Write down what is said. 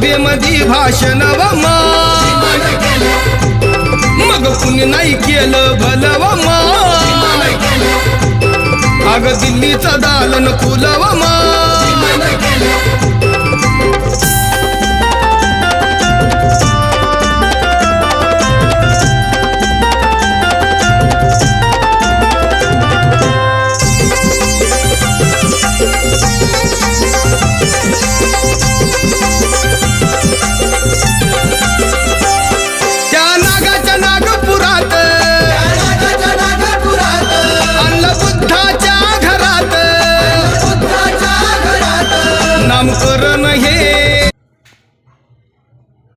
सभेमध्ये भाषण व मग कुणी नाही केलं भलं व अग दिल्लीचं दालन फुलव